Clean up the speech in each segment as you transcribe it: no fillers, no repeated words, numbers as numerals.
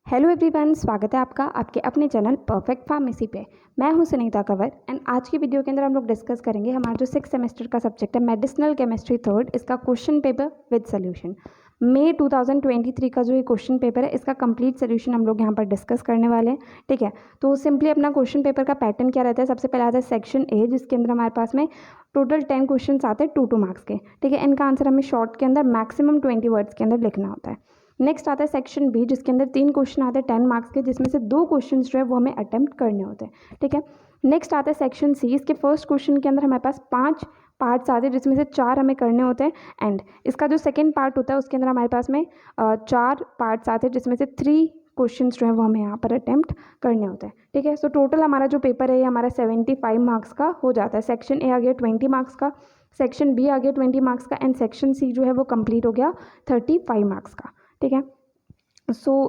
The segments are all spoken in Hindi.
हेलो एवरीवन, स्वागत है आपका आपके अपने चैनल परफेक्ट फार्मेसी पे। मैं हूं सुनीता कंवर एंड आज की वीडियो के अंदर हम लोग डिस्कस करेंगे हमारा जो 6 सेमेस्टर का सब्जेक्ट है मेडिसिनल केमिस्ट्री थर्ड, इसका क्वेश्चन पेपर विद सोल्यूशन। मई 2023 का जो ये क्वेश्चन पेपर है इसका कंप्लीट सोल्यूशन हम लोग यहाँ पर डिस्कस करने वाले हैं। ठीक है, तो सिंपली अपना क्वेश्चन पेपर का पैटर्न क्या रहता है। सबसे पहले आता है सेक्शन ए, जिसके अंदर हमारे पास में टोटल 10 क्वेश्चन आते हैं 2 मार्क्स के। ठीक है, इनका आंसर हमें शॉर्ट के अंदर मैक्सिमम 20 वर्ड्स के अंदर लिखना होता है। नेक्स्ट आता है सेक्शन बी, जिसके अंदर 3 क्वेश्चन आते हैं 10 मार्क्स के, जिसमें से 2 क्वेश्चन जो है वो हमें अटेम्प्ट करने होते हैं। ठीक है, नेक्स्ट आता है सेक्शन सी। इसके फर्स्ट क्वेश्चन के अंदर हमारे पास 5 पार्ट्स आते हैं, जिसमें से 4 हमें करने होते हैं। एंड इसका जो सेकेंड पार्ट होता है उसके अंदर हमारे पास में 4 पार्ट्स आते हैं, जिसमें से 3 क्वेश्चन जो है वो हमें यहाँ पर अटेम्प्ट करने होते हैं। ठीक है, सो टोटल हमारा जो पेपर है ये हमारा 75 मार्क्स का हो जाता है। सेक्शन ए आ गया 20 मार्क्स का, सेक्शन बी आ गया 20 मार्क्स का, एंड सेक्शन सी जो है वो कंप्लीट हो गया 35 मार्क्स का। ठीक है,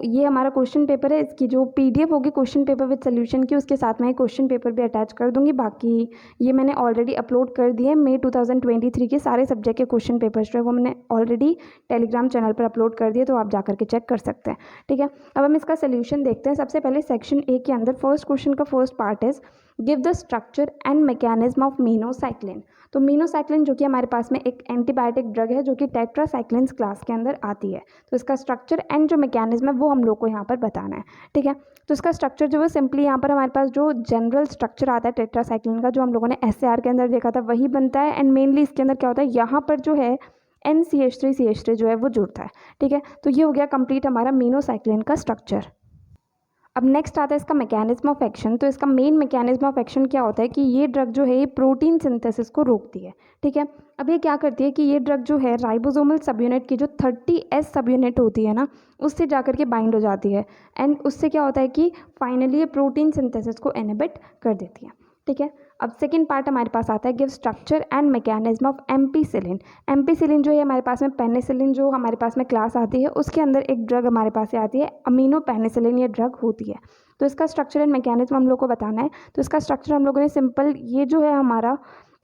ये हमारा क्वेश्चन पेपर है। इसकी जो पीडीएफ होगी क्वेश्चन पेपर विद सोल्यूशन की, उसके साथ मैं क्वेश्चन पेपर भी अटैच कर दूंगी। बाकी ये मैंने ऑलरेडी अपलोड कर दिए। मई 2023 के सारे सब्जेक्ट के क्वेश्चन पेपर्स जो है वो मैंने ऑलरेडी टेलीग्राम चैनल पर अपलोड कर दिए, तो आप जा करके चेक कर सकते हैं। ठीक है, अब हम इसका सोल्यूशन देखते हैं। सबसे पहले सेक्शन ए के अंदर फर्स्ट क्वेश्चन का first part is give the structure and mechanism of minocycline. तो मीनोसाइक्लिन जो कि हमारे पास में एक एंटीबायोटिक ड्रग है जो कि टेट्रासाइक्लिन्स क्लास के अंदर आती है। तो इसका स्ट्रक्चर एंड जो मैकेनिज्म है वो हम लोग को यहाँ पर बताना है। ठीक है, तो इसका स्ट्रक्चर जो है सिंपली यहाँ पर हमारे पास जो जनरल स्ट्रक्चर आता है टेट्रासाइक्लिन का, जो हम लोगों ने एसएआर के अंदर देखा था, वही बनता है। एंड मेनली इसके अंदर क्या होता है, यहाँ पर जो है NCH3CH3 जो है वो जुड़ता है। ठीक है, तो ये हो गया कंप्लीट हमारा मीनोसाइक्लिन का स्ट्रक्चर। अब नेक्स्ट आता है इसका मैकेनिज्म ऑफ एक्शन। तो इसका मेन मैकेनिज्म ऑफ एक्शन क्या होता है कि ये ड्रग जो है ये प्रोटीन सिंथेसिस को रोकती है। ठीक है, अब ये क्या करती है कि ये ड्रग जो है राइबोसोमल सब यूनिट की जो 30S सब यूनिट होती है ना, उससे जाकर के बाइंड हो जाती है। एंड उससे क्या होता है कि फाइनली ये प्रोटीन सिंथेसिस को इनहिबिट कर देती है। ठीक है, अब सेकेंड पार्ट हमारे पास आता है give structure and mechanism of ampicillin. Ampicillin जो है हमारे पास में पेनिसिलिन जो हमारे पास में क्लास आती है, उसके अंदर एक ड्रग हमारे पास से आती है अमीनो पेनिसिलिन, ये ड्रग होती है। तो इसका स्ट्रक्चर एंड मैकेनिज्म हम लोग को बताना है। तो इसका स्ट्रक्चर हम लोगों ने सिंपल ये जो है हमारा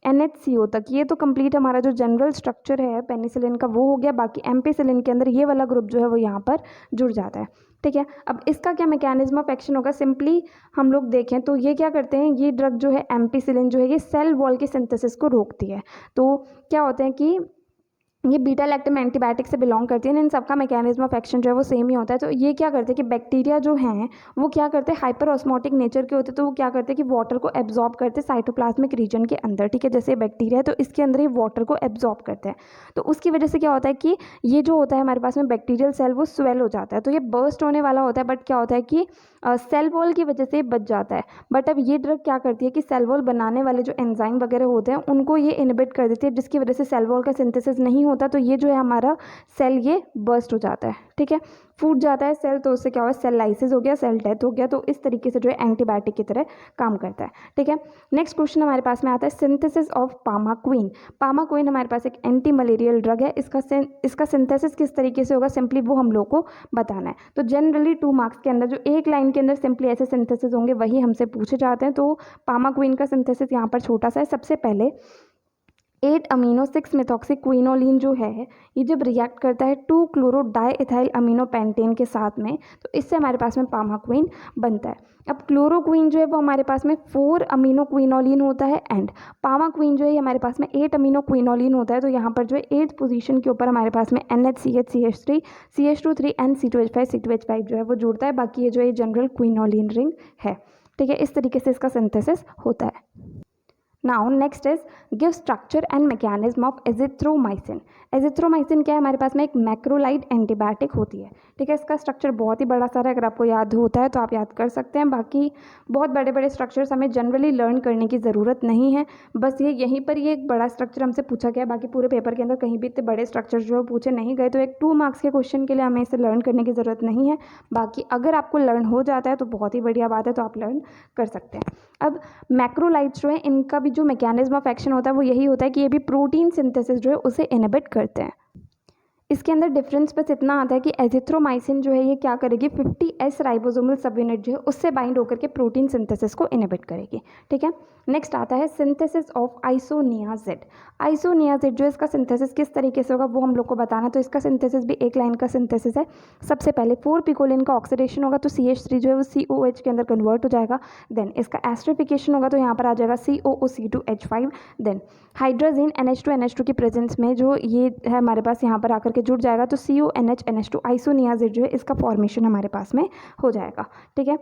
NHCO तक, ये तो कंप्लीट हमारा जो जनरल स्ट्रक्चर है पेनिसिलिन का वो हो गया। बाकी एम्पीसिलिन के अंदर ये वाला ग्रुप जो है वो यहाँ पर जुड़ जाता है। ठीक है, अब इसका क्या मैकेनिज्म ऑफ एक्शन होगा, सिंपली हम लोग देखें तो ये क्या करते हैं, ये ड्रग जो है एम्पीसिलिन जो है ये सेल वॉल के सिंथेसिस को रोकती है। तो क्या होता है कि ये बीटा लैक्टम एंटीबायोटिक से बिलोंग करती है। इन सबका मैकेनिज्म ऑफ एक्शन जो है वो सेम ही होता है। तो ये क्या करते हैं कि बैक्टीरिया जो हैं वो क्या करते हैं, हाइपर ऑस्मोटिक नेचर के होते हैं। तो वो क्या करते हैं कि वाटर को एब्जॉर्ब करते हैं साइटोप्लाज्मिक रीजन के अंदर। ठीक है, जैसे बैक्टीरिया है तो इसके अंदर ही वाटर को एब्जॉर्ब करते हैं। तो उसकी वजह से क्या होता है कि ये जो होता है हमारे पास में बैक्टीरियल सेल वो स्वेल हो जाता है। तो ये बर्स्ट होने वाला होता है, बट क्या होता है कि सेल वॉल की वजह से बच जाता है। बट अब ये ड्रग क्या करती है कि सेल वॉल बनाने वाले जो एंजाइम वगैरह होते हैं उनको ये इनहिबिट कर देती है, जिसकी वजह से सेल वॉल का सिंथेसिस नहीं होता। तो ये जो है हमारा सेल ये बर्स्ट हो जाता है। ठीक है, फूट जाता है सेल, तो उससे क्या हुआ, सेल लाइसिस हो गया, सेल डेथ हो गया। तो इस तरीके से जो है एंटीबायोटिक की तरह काम करता है। ठीक है, नेक्स्ट क्वेश्चन हमारे पास में आता है सिंथेसिस ऑफ पामाक्विन। पामाक्विन हमारे पास एक एंटी मलेरियल ड्रग है। इसका सिंथेसिस किस तरीके से होगा, सिंपली वो हम लोग को बताना है। तो जनरली 2 मार्क्स के अंदर जो एक लाइन के अंदर सिंपली ऐसे सिंथेसिस होंगे वही हमसे पूछे जाते हैं। तो पामाक्विन का सिंथेसिस यहाँ पर छोटा सा है। सबसे पहले 8 अमीनो 6 मेथॉक्सीक्विनोलिन जो है ये जब रिएक्ट करता है 2 chloro di ethyl amino pentane के साथ में, तो इससे हमारे पास में पामाक्विन बनता है। अब क्लोरोक्विन जो है वो हमारे पास में 4 अमीनो क्विनोलिन होता है, एंड पामाक्विन जो है हमारे पास में 8 अमीनो क्विनोलिन होता है। तो यहाँ पर जो है 8th पोजीशन के ऊपर हमारे पास में NHCH CH3 CH2 and C2H5 C2H5 जो है वो जुड़ता है। बाकी ये जो है जनरल क्विनोलिन रिंग है। ठीक है, इस तरीके से इसका सिंथेसिस होता है। Now next is give structure and mechanism of azithromycin. Azithromycin क्या है, हमारे पास में एक मैक्रोलाइड एंटीबायोटिक होती है। ठीक है, इसका स्ट्रक्चर बहुत ही बड़ा सारा है, अगर आपको याद होता है तो आप याद कर सकते हैं। बाकी बहुत बड़े बड़े स्ट्रक्चर्स हमें जनरली लर्न करने की ज़रूरत नहीं है। बस ये यहीं पर ये एक बड़ा स्ट्रक्चर हमसे पूछा गया, बाकी पूरे पेपर के अंदर कहीं भी इतने बड़े स्ट्रक्चर जो पूछे नहीं गए। तो एक 2 मार्क्स के क्वेश्चन के लिए हमें इसे लर्न करने की ज़रूरत नहीं है। बाकी अगर आपको लर्न हो जाता है तो बहुत ही बढ़िया बात है, तो आप लर्न कर सकते हैं। अब मैक्रोलाइड्स जो है इनका भी जो मैकेनिज्म ऑफ एक्शन होता है वो यही होता है कि ये भी प्रोटीन सिंथेसिस जो है उसे इनहिबिट करते हैं। इसके अंदर डिफरेंस बस इतना आता है कि एजिथ्रोमाइसिन जो है ये क्या करेगी, 50S राइबोसोमल सब यूनिट जो है उससे बाइंड होकर के प्रोटीन सिंथेसिस को इनहिबिट करेगी। ठीक है, नेक्स्ट आता है सिंथेसिस ऑफ आइसोनियाजिड। आइसोनियाजिड जो है इसका सिंथेसिस किस तरीके से होगा वो हम लोग को बताना। तो इसका सिंथेसिस भी एक लाइन का सिंथेसिस है। सबसे पहले 4 पिकोलिन का ऑक्सीडेशन होगा तो CH3 जो है वो COH के अंदर कन्वर्ट हो जाएगा। देन इसका एस्ट्रिफिकेशन होगा तो यहाँ पर आ जाएगा COOC2H5। देन हाइड्रोजीन NH2 की प्रेजेंस में जो ये है हमारे पास यहाँ पर आकर के जुड़ जाएगा तो CONH आइसोनियाजिड जो है इसका फॉर्मेशन हमारे पास में हो जाएगा। ठीक है,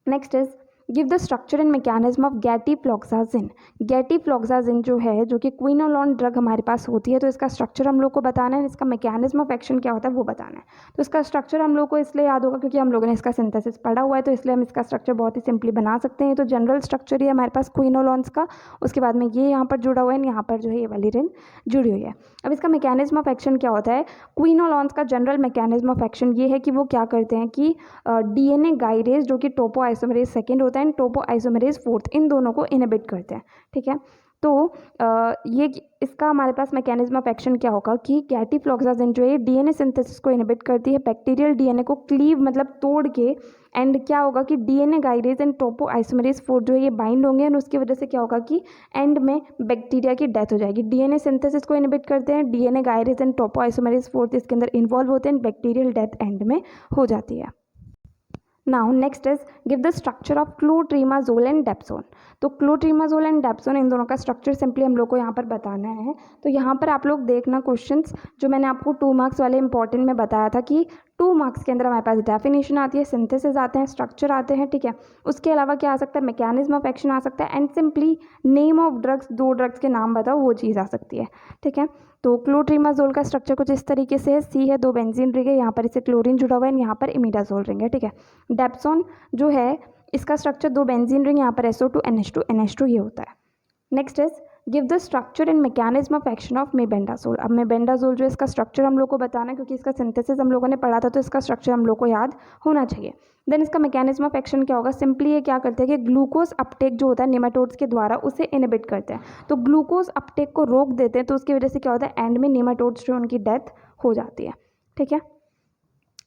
next is give the structure and mechanism of gatifloxacin. Gatifloxacin जो है जो कि क्विनोलोन ड्रग हमारे पास होती है तो इसका स्ट्रक्चर हम लोग को बताना है, इसका मैकेनिज्म ऑफ एक्शन क्या होता है वो बताना है। तो इसका स्ट्रक्चर हम लोग को इसलिए याद होगा क्योंकि हम लोगों ने इसका सिंथेसिस पढ़ा हुआ है, तो इसलिए हम इसका स्ट्रक्चर बहुत ही सिंपली बना सकते हैं। तो जनरल स्ट्रक्चर ही हमारे पास क्विनोलॉन्स का, उसके बाद में ये यहाँ पर जुड़ा हुआ है, यहाँ पर जो है ये वाली रिंग जुड़ी हुई है। अब इसका मैकेनिज्म ऑफ एक्शन क्या होता है, क्विनोलॉन्स का जनरल मैकेनिज्म ऑफ एक्शन ये है कि वो क्या करते हैं कि DNA गाइरेज जो कि टोपो आइसोमरेज सेकेंड होता है एंड टोपो आइसोमरेज फोर्थ, इन दोनों को इनहिबिट करते हैं। ठीक है, तो ये इसका हमारे पास मैकेनिज्म ऑफ एक्शन क्या होगा कि गैटिफ्लॉक्साजिन जो है DNA सिंथेसिस को इनहिबिट करती है, बैक्टीरियल DNA को क्लीव मतलब तोड़ के, एंड क्या होगा कि DNA गाइरेज एंड टोपो आइसोमरेज 4 जो है ये बाइंड होंगे एंड उसकी वजह से क्या होगा कि एंड में बैक्टीरिया की डेथ हो जाएगी। DNA सिंथेसिस को इनहिबिट करते हैं, DNA गाइरेज एंड टोपो आइसोमरेज 4 इसके अंदर इन्वॉल्व होते हैं, बैक्टीरियल डेथ एंड में हो जाती है। Now next is give the structure of clotrimazole and dapsone. तो क्लोट्रीमाजोल एंड डेप्सोन इन दोनों का स्ट्रक्चर सिंपली हम लोग को यहाँ पर बताना है। तो यहाँ पर आप लोग देखना क्वेश्चंस जो मैंने आपको 2 मार्क्स वाले इंपॉर्टेंट में बताया था कि 2 मार्क्स के अंदर हमारे पास डेफिनेशन आती है, सिंथेसिस आते हैं, स्ट्रक्चर आते हैं। ठीक है, उसके अलावा क्या आ सकता है, मैकेनिज्म ऑफ एक्शन आ सकता है and simply name of drugs, 2 drugs के नाम बताओ, वो चीज़ आ सकती है। ठीक है, तो क्लोट्रीमाजोल का स्ट्रक्चर कुछ इस तरीके से है, C है, 2 बेंजीन रिंग है, यहाँ पर इसे क्लोरीन जुड़ा हुआ है, यहाँ पर इमिडाजोल रिंग है। ठीक है, डेप्सोन जो है इसका स्ट्रक्चर 2 बेंजीन रिंग, यहाँ पर SO2 NH2 ये होता है। Next is give the structure and mechanism of action of mebendazole. अब मेबेंडाजोल जो है इसका स्ट्रक्चर हम लोग को बताना है क्योंकि इसका सिंथेसिस हम लोगों ने पढ़ा था तो इसका स्ट्रक्चर हम लोग को याद होना चाहिए। देन इसका मैकेनिज्म ऑफ एक्शन क्या होगा, सिंपली ये क्या करते हैं कि ग्लूकोज अपटेक जो होता है नेमाटोड्स के द्वारा उसे इनहिबिट करते हैं। तो ग्लूकोज अपटेक को रोक देते हैं तो उसकी वजह से क्या होता है, एंड में नेमाटोड्स जो उनकी डेथ हो जाती है। ठीक है,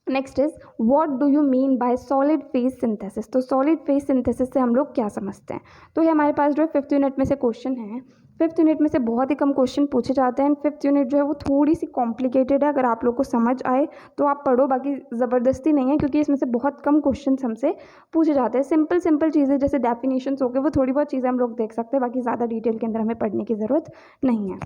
next is what do you mean by solid phase synthesis. तो सॉलिड फेज सिंथेसिस से हम लोग क्या समझते हैं, तो ये हमारे पास जो है 5th यूनिट में से क्वेश्चन है। 5th यूनिट में से बहुत ही कम क्वेश्चन पूछे जाते हैं। 5th यूनिट जो है वो थोड़ी सी कॉम्प्लिकेटेड है, अगर आप लोग को समझ आए तो आप पढ़ो, बाकी ज़बरदस्ती नहीं है क्योंकि इसमें से बहुत कम क्वेश्चन हमसे पूछे जाते हैं। सिंपल चीज़ें जैसे डेफिनेशंस हो गए वो थोड़ी बहुत चीज़ें हम लोग देख सकते हैं, बाकी ज़्यादा डिटेल के अंदर हमें पढ़ने की ज़रूरत नहीं है।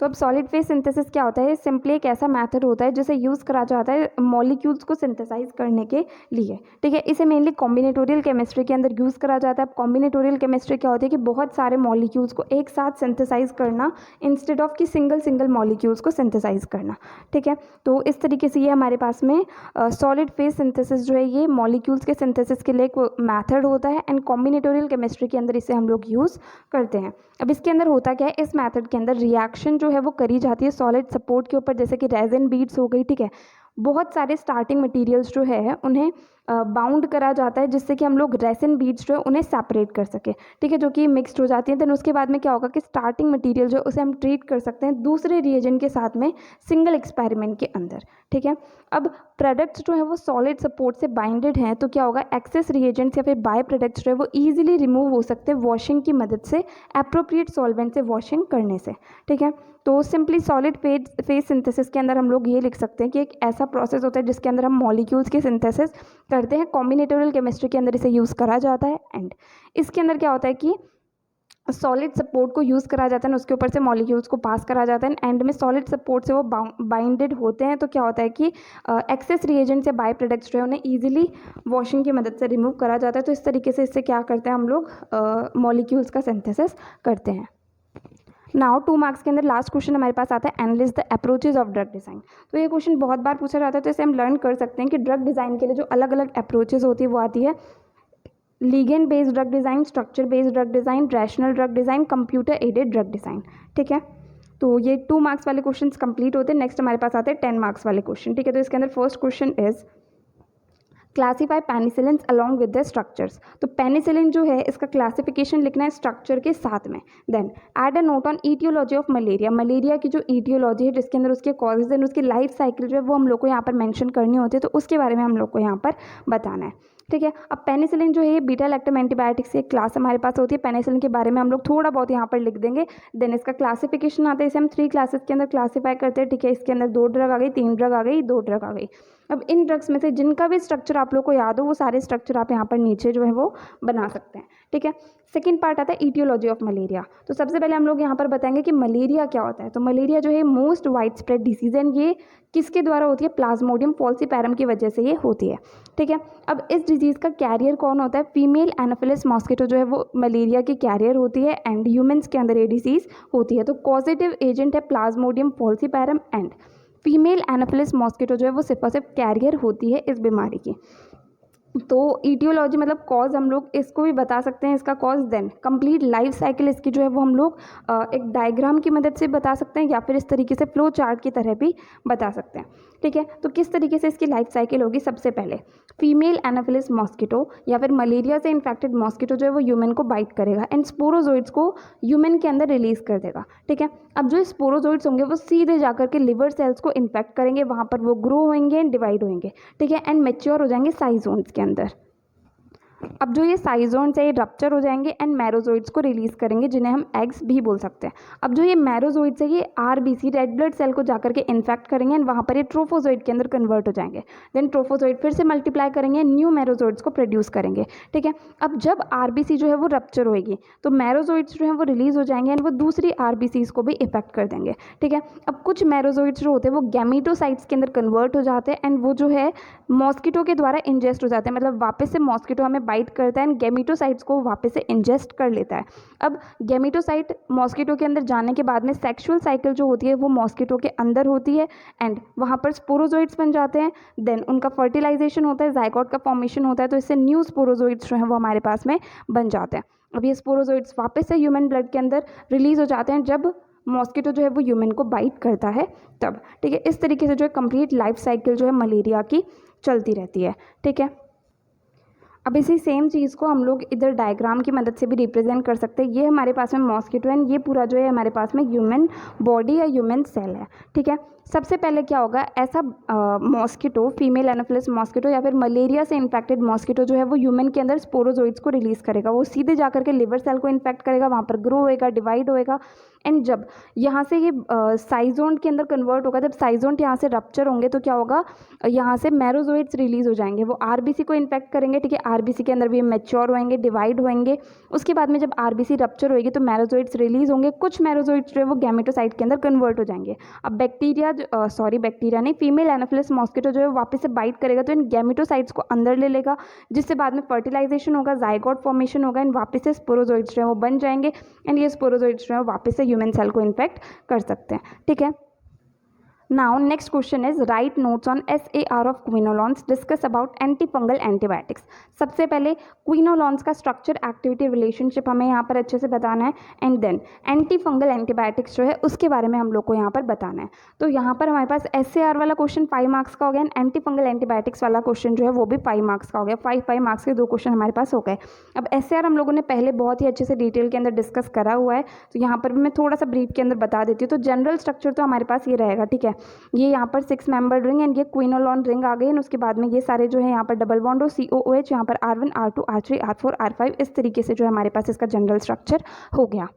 तो अब सॉलिड फेज सिंथेसिस क्या होता है, सिंपली एक ऐसा मैथड होता है जिसे यूज़ करा जाता है मॉलिक्यूल्स को सिंथेसाइज करने के लिए। ठीक है, इसे मेनली कॉम्बिनेटोरियल केमिस्ट्री के अंदर यूज़ करा जाता है। कॉम्बिनेटोरियल केमिस्ट्री क्या होती है कि बहुत सारे मॉलिक्यूल्स को एक साथ सिंथेसाइज करना इंस्टेड ऑफ कि सिंगल मॉलिक्यूल्स को सिंथेसाइज करना। ठीक है, तो इस तरीके से ये हमारे पास में सॉलिड फेज सिंथेसिस जो है ये मॉलिक्यूल्स के सिंथेसिस के लिए एक मैथड होता है एंड कॉम्बिनेटोरियल केमिस्ट्री के अंदर इसे हम लोग यूज़ करते हैं। अब इसके अंदर होता क्या है, इस मैथड के अंदर रिएक्शन जो है वो करी जाती है सॉलिड सपोर्ट के ऊपर, जैसे कि रेजिन बीड्स हो गई। ठीक है, बहुत सारे स्टार्टिंग मटेरियल्स जो है उन्हें बाउंड करा जाता है जिससे कि हम लोग रेसिन बीड्स जो है उन्हें सेपरेट कर सके। ठीक है, जो कि मिक्सड हो जाती हैं। देन उसके बाद में क्या होगा कि स्टार्टिंग मटेरियल जो उसे हम ट्रीट कर सकते हैं दूसरे रिएजेंट के साथ में सिंगल एक्सपेरिमेंट के अंदर। ठीक है, अब प्रोडक्ट्स जो है वो सॉलिड सपोर्ट से बाइंडेड हैं तो क्या होगा, एक्सेस रिएजेंट्स या फिर बाय प्रोडक्ट्स जो है वो ईजिली रिमूव हो सकते हैं वॉशिंग की मदद से, एप्रोप्रिएट सॉल्वेंट से वॉशिंग करने से। ठीक है, तो सिंपली सॉलिड फेज सिंथेसिस के अंदर हम लोग ये लिख सकते हैं कि एक ऐसा प्रोसेस होता है जिसके अंदर हम मॉलिक्यूल्स की सिंथेसिस करते हैं। कॉम्बिनेटोरियल केमिस्ट्री के अंदर इसे यूज़ करा जाता है एंड इसके अंदर क्या होता है कि सॉलिड सपोर्ट को यूज़ करा जाता है, उसके ऊपर से मॉलिक्यूल्स को पास करा जाता है एंड में सॉलिड सपोर्ट से वो बाइंडेड होते हैं। तो क्या होता है कि एक्सेस रिएजेंट से बाय प्रोडक्ट्स जो है उन्हें ईजिली वॉशिंग की मदद से रिमूव करा जाता है। तो इस तरीके से इससे क्या करते हैं हम लोग मॉलिक्यूल्स का सिंथेसिस करते हैं। नाउ 2 मार्क्स के अंदर लास्ट क्वेश्चन हमारे पास आता है analyse the approaches of drug design. तो ये क्वेश्चन बहुत बार पूछा जाता है, तो इसे हम लर्न कर सकते हैं कि ड्रग डिज़ाइन के लिए जो अलग अलग अप्रोचेज होती है वो आती है ligand based drug design, structure based drug design, rational drug design, computer aided drug design. ठीक है, तो ये 2 मार्क्स वाले क्वेश्चन कंप्लीट होते हैं। नेक्स्ट हमारे पास आते हैं 10 मार्क्स वाले क्वेश्चन। ठीक है, तो इसके अंदर first question is classify penicillin along with the structures. तो पेनिसिलिन जो है इसका क्लासिफिकेशन लिखना है स्ट्रक्चर के साथ में। Then add a note on aetiology of malaria. Malaria की जो ईटियोलॉजी है जिसके अंदर उसके कॉजेज एंड उसकी लाइफ साइकिल जो है वो हम लोग को यहाँ पर मेंशन करनी होती है, तो उसके बारे में हम लोग को यहाँ पर बताना है। ठीक है, अब पेनिसिलिन जो है ये बीटा लैक्टम एंटीबायोटिक्स की एक क्लास हमारे पास होती है। पेनिसिलिन के बारे में हम लोग थोड़ा बहुत यहाँ पर लिख देंगे। देन इसका क्लासिफिकेशन आता है, इसे हम 3 क्लासेस के अंदर क्लासीफाई करते हैं। ठीक है, इसके अंदर 2 ड्रग आ गई, 3 ड्रग आ गई, 2 ड्रग आ गई। अब इन ड्रग्स में से जिनका भी स्ट्रक्चर आप लोग को याद हो वो सारे स्ट्रक्चर आप यहाँ पर नीचे जो है वो बना सकते हैं। ठीक है, सेकेंड पार्ट आता है ईटियोलॉजी ऑफ मलेरिया। तो सबसे पहले हम लोग यहाँ पर बताएंगे कि मलेरिया क्या होता है। तो मलेरिया जो है मोस्ट वाइड स्प्रेड डिसीज है, ये किसके द्वारा होती है? प्लाज्मोडियम फॉल्सीपैरम की वजह से ये होती है। ठीक है, अब इस डिजीज़ का कैरियर कौन होता है? फीमेल एनाफिलिस मॉस्किटो जो है वो मलेरिया की कैरियर होती है एंड ह्यूमंस के अंदर ये डिजीज़ होती है। तो कॉजेटिव एजेंट है plasmodium falciparum and female anopheles mosquito जो है वो सिर्फ और सिर्फ कैरियर होती है इस बीमारी की। तो ईटियोलॉजी मतलब कॉज हम लोग इसको भी बता सकते हैं, इसका cause. Then complete life cycle इसकी जो है वो हम लोग एक डायग्राम की मदद से बता सकते हैं या फिर इस तरीके से फ्लो चार्ट की तरह भी बता सकते हैं। ठीक है, तो किस तरीके से इसकी लाइफ साइकिल होगी? सबसे पहले फीमेल एनाफिलिस मॉस्किटो या फिर मलेरिया से इन्फेक्टेड मॉस्किटो जो है वो ह्यूमन को बाइट करेगा एंड स्पोरोजोइड्स को ह्यूमन के अंदर रिलीज कर देगा। ठीक है, अब जो स्पोरोजोइड्स होंगे वो सीधे जाकर के लिवर सेल्स को इन्फेक्ट करेंगे, वहाँ पर वो ग्रो होंगे एंड डिवाइड होंगे। ठीक है, एंड मैच्योर हो जाएंगे साइजोन्स के अंदर। अब जो ये साइजोन्स है ये रप्चर हो जाएंगे एंड मैरोजोइड्स को रिलीज करेंगे जिन्हें हम एग्स भी बोल सकते हैं। अब जो ये मैरोजोइड्स है ये आरबीसी रेड ब्लड सेल को जाकर के इन्फेक्ट करेंगे एंड वहाँ पर ये ट्रोफोजोइड के अंदर कन्वर्ट हो जाएंगे। देन ट्रोफोजोइड फिर से मल्टीप्लाई करेंगे, न्यू मैरोजोइड्स को प्रोड्यूस करेंगे। ठीक है, अब जब आरबीसी जो है वो रप्चर होएगी तो मैरोजोइड्स जो है वो रिलीज हो जाएंगे एंड वो दूसरी आरबीसीज को भी इफेक्ट कर देंगे। ठीक है, अब कुछ मैरोजोइड्स जो होते हैं वो गैमीटोसाइट्स के अंदर कन्वर्ट हो जाते हैं एंड वो जो है मॉस्किटो के द्वारा इंजेस्ट हो जाते हैं, मतलब वापस से मॉस्किटो हमें बाइट करता है एंड गैमीटोसाइट्स को वापस से इंजेस्ट कर लेता है। अब गैमीटोसाइट मॉस्किटो के अंदर जाने के बाद में सेक्सुअल साइकिल जो होती है वो मॉस्किटो के अंदर होती है एंड वहाँ पर स्पोरोजोइड्स बन जाते हैं। देन उनका फर्टिलाइजेशन होता है, जाइगोट का फॉर्मेशन होता है, तो इससे न्यू स्पोरोजोइड्स जो है वो हमारे पास में बन जाते हैं। अब ये स्पोरोजोइड्स वापस से ह्यूमन ब्लड के अंदर रिलीज हो जाते हैं जब मॉस्किटो जो है वो ह्यूमन को बाइट करता है तब। ठीक है, इस तरीके से जो है कंप्लीट लाइफ साइकिल जो है मलेरिया की चलती रहती है। ठीक है, अब इसी सेम चीज़ को हम लोग इधर डायग्राम की मदद से भी रिप्रेजेंट कर सकते हैं। ये हमारे पास में मॉस्किटो एंड ये पूरा जो है हमारे पास में ह्यूमन बॉडी या ह्यूमन सेल है। ठीक है, सबसे पहले क्या होगा, ऐसा मॉस्किटो फीमेल एनाफिलिस मॉस्किटो या फिर मलेरिया से इन्फेक्टेड मॉस्किटो जो है वो ह्यूमन के अंदर स्पोरोजोइड्स को रिलीज करेगा। वो सीधे जाकर के लिवर सेल को इन्फेक्ट करेगा, वहाँ पर ग्रो होएगा, डिवाइड होएगा एंड जब यहाँ से ये साइजोन्ट के अंदर कन्वर्ट होगा, जब साइजोन्ट यहाँ से रप्चर होंगे तो क्या होगा, यहाँ से मैरोजोइड्स रिलीज हो जाएंगे, वो आरबीसी को इन्फेक्ट करेंगे। ठीक है, आरबीसी के अंदर भी मैच्योर होएंगे, डिवाइड होएंगे। उसके बाद में जब आरबीसी रप्चर होएगी तो मैरोजोइड्स रिलीज होंगे, कुछ मैरोजोइड्स जो है वो गैमेटोसाइट के अंदर कन्वर्ट हो जाएंगे। अब बैक्टीरिया नहीं, फीमेल एनाफिलिस मॉस्किटो जो है वापस से बाइट करेगा तो इन गैमेटोसाइट्स को अंदर ले लेगा, जिससे बाद में फर्टिलाइजेशन होगा, जाइगोट फॉर्मेशन होगा एंड वापस से स्पोरोजोइड्स जो है वो बन जाएंगे एंड ये स्पोरोजोइड्स जो है वापस से ह्यूमन सेल को इन्फेक्ट कर सकते हैं। ठीक है, Now next question is write notes on SAR of quinolones, discuss about antifungal antibiotics। सबसे पहले क्विनोलॉन्स का स्ट्रक्चर एक्टिविटी रिलेशनशिप हमें यहाँ पर अच्छे से बताना है एंड देन एंटीफंगल एंटीबायोटिक्स जो है उसके बारे में हम लोग को यहाँ पर बताना है। तो यहाँ पर हमारे पास SAR वाला क्वेश्चन 5 मार्क्स का हो गया एंड एंटीफंगल एंटीबायोटिक्स वाला क्वेश्चन जो है वो भी 5 मार्क्स का हो गया। 5 मार्क्स के 2 क्वेश्चन हमारे पास हो गए। अब SAR हम लोगों ने पहले बहुत ही अच्छे से डिटेल के अंदर डिस्कस करा हुआ है, तो यहाँ पर भी मैं थोड़ा सा ब्रीफ के अंदर बता देती हूँ। तो जनरल स्ट्रक्चर तो हमारे पास ये रहेगा। ठीक है, ये यहाँ पर 6 मेंबर रिंग एंड ये क्विनोलॉन रिंग आ गई एंड उसके बाद में ये सारे जो है यहाँ पर डबल बॉन्ड और COOH, यहाँ पर R1 R2 R3 R4 R5, इस तरीके से जो है हमारे पास इसका जनरल स्ट्रक्चर हो गया।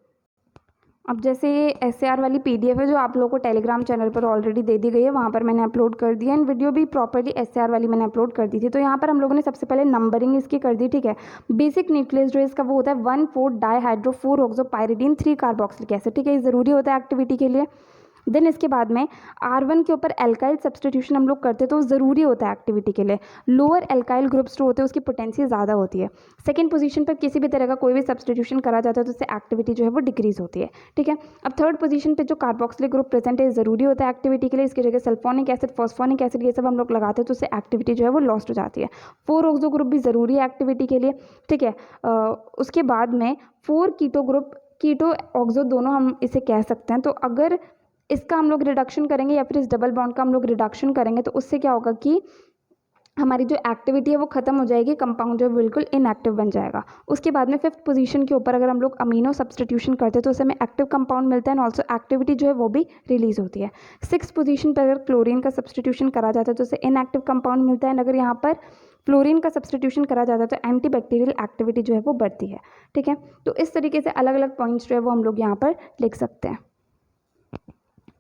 अब जैसे ये SAR वाली PDF है जो आप लोगों को टेलीग्राम चैनल पर ऑलरेडी दे दी गई है, वहाँ पर मैंने अपलोड कर दिया एंड वीडियो भी प्रॉपर्ली SAR वाली मैंने अपलोड कर दी थी। तो यहाँ पर हम लोगों ने सबसे पहले नंबरिंग इसकी कर दी। ठीक है, बेसिक न्यूक्लियस जो इसका वो होता है 1,4 डाईहाइड्रो 4-ऑक्सोपाइरिडीन 3 कार्बोक्सिलिक एसिड। ठीक है, ये ज़रूरी होता है एक्टिविटी के लिए। देन इसके बाद में R1 के ऊपर एल्काइल सब्सटीट्यूशन हम लोग करते हैं, तो ज़रूरी होता है एक्टिविटी के लिए। लोअर एल्काइल ग्रुप्स जो होते हैं उसकी पोटेंसी ज़्यादा होती है। सेकंड पोजीशन पर किसी भी तरह का कोई भी सब्सटीट्यूशन करा जाता है तो उससे एक्टिविटी जो है वो डिक्रीज होती है। ठीक है, अब थर्ड पोजीशन पे जो कार्बोक्सिलिक ग्रुप प्रेजेंट है ज़रूरी होता है एक्टिविटी के लिए। इसकी जगह सल्फोनिक एसिड, फॉस्फोनिक एसिड ये सब हम लोग लगाते हैं तो उससे एक्टिविटी जो है वो लॉस्ट हो जाती है। 4-ऑक्सो ग्रुप भी ज़रूरी है एक्टिविटी के लिए। ठीक है, उसके बाद में 4 कीटो ग्रुप, कीटो ऑक्सो दोनों हम इसे कह सकते हैं। तो अगर इसका हम लोग रिडक्शन करेंगे या फिर इस डबल बॉन्ड का हम लोग रिडक्शन करेंगे तो उससे क्या होगा कि हमारी जो एक्टिविटी है वो ख़त्म हो जाएगी, कंपाउंड जो है बिल्कुल इनएक्टिव बन जाएगा। उसके बाद में 5th पोजीशन के ऊपर अगर हम लोग अमीनो सब्सटीट्यूशन करते हैं तो उससे हमें एक्टिव कंपाउंड मिलता है एंड ऑल्सो एक्टिविटी जो है वो भी रिलीज होती है। 6th पोजीशन पर अगर क्लोरीन का सब्सटीट्यूशन करा जाता है तो उससे इनएक्टिव कंपाउंड मिलता है एंड अगर यहाँ पर फ्लोरीन का सब्सटीट्यूशन करा जाता है तो एंटीबैक्टीरियल एक्टिविटी जो है वो बढ़ती है। ठीक है, तो इस तरीके से अलग अलग पॉइंट्स जो है वो हम लोग यहाँ पर लिख सकते हैं।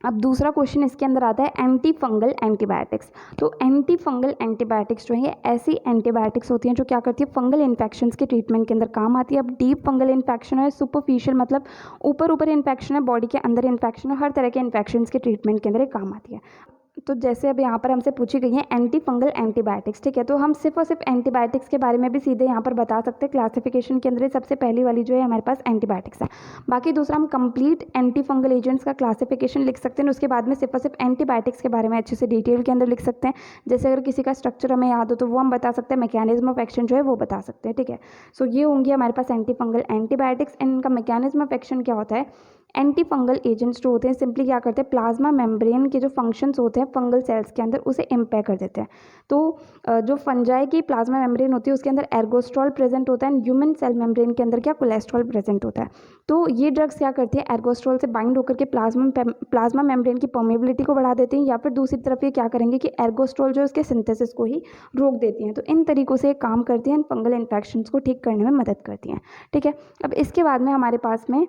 अब दूसरा क्वेश्चन इसके अंदर आता है एंटी फंगल एंटीबायोटिक्स। तो एंटी फंगल एंटीबायोटिक्स जो है ऐसी एंटीबायोटिक्स होती हैं जो क्या करती है, फंगल इन्फेक्शंस के ट्रीटमेंट के अंदर काम आती है। अब डीप फंगल इन्फेक्शन है, सुपरफिशियल मतलब ऊपर ऊपर इन्फेक्शन है, बॉडी के अंदर इन्फेक्शन है, हर तरह के इन्फेक्शंस के ट्रीटमेंट के अंदर ये काम आती है। तो जैसे अब यहाँ पर हमसे पूछी गई है एंटी फंगल एंटीबायोटिक्स, ठीक है, तो हम सिर्फ और सिर्फ एंटीबायोटिक्स के बारे में भी सीधे यहाँ पर बता सकते हैं। क्लासिफिकेशन के अंदर सबसे पहली वाली जो है हमारे पास एंटीबायोटिक्स है। बाकी दूसरा हम कंप्लीट एंटी फंगल एजेंट्स का क्लासिफिकेशन लिख सकते हैं, उसके बाद में सिर्फ और सिर्फ एंटीबायोटिक्स के बारे में अच्छे से डिटेल के अंदर लिख सकते हैं। जैसे अगर किसी का स्ट्रक्चर हमें याद हो तो वो हम बता सकते हैं, मैकेनिज्म ऑफ एक्शन जो है वो बता सकते हैं। ठीक है, सो ये होंगे हमारे पास एंटी फंगल एंटीबायोटिक्स। इनका मैकेनिज्म ऑफ एक्शन क्या होता है, एंटी फंगल एजेंट्स जो होते हैं सिंपली क्या करते हैं, प्लाज्मा मेम्ब्रेन के जो फंक्शंस होते हैं फंगल सेल्स के अंदर उसे इम्पेयर कर देते हैं। तो जो फंजाई की प्लाज्मा मेम्ब्रेन होती है उसके अंदर एर्गोस्ट्रॉल प्रेजेंट होता है एंड ह्यूमन सेल मेम्ब्रेन के अंदर क्या कोलेस्ट्रॉल प्रेजेंट होता है। तो ये ड्रग्स क्या करती है, एर्गोस्ट्रॉल से बाइंड होकर के प्लाज्मा मेम्ब्रेन की परमेबिलिटी को बढ़ा देती हैं, या फिर दूसरी तरफ ये क्या करेंगे कि एर्गोस्ट्रॉल जो है उसके सिंथेसिस को ही रोक देती हैं। तो इन तरीक़ों से काम करती हैं, फंगल इन्फेक्शंस को ठीक करने में मदद करती हैं। ठीक है, अब इसके बाद में हमारे पास में